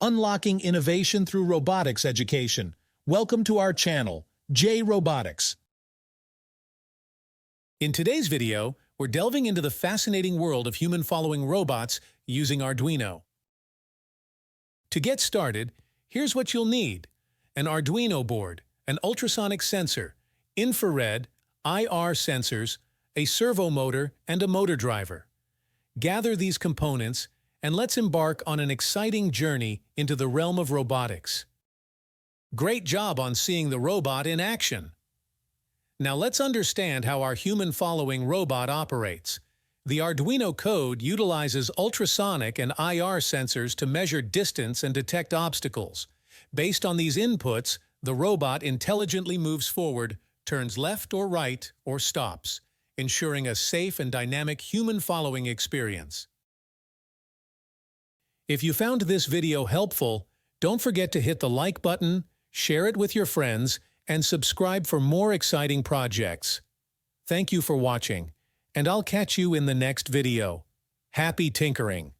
Unlocking innovation through robotics education. Welcome to our channel, J Robotics. In today's video, we're delving into the fascinating world of human-following robots using Arduino. To get started, here's what you'll need: an Arduino board, an ultrasonic sensor, infrared, IR sensors, a servo motor, and a motor driver. Gather these components, and let's embark on an exciting journey into the realm of robotics. Great job on seeing the robot in action! Now let's understand how our human-following robot operates. The Arduino code utilizes ultrasonic and IR sensors to measure distance and detect obstacles. Based on these inputs, the robot intelligently moves forward, turns left or right, or stops, ensuring a safe and dynamic human-following experience. If you found this video helpful, don't forget to hit the like button, share it with your friends, and subscribe for more exciting projects. Thank you for watching, and I'll catch you in the next video. Happy tinkering!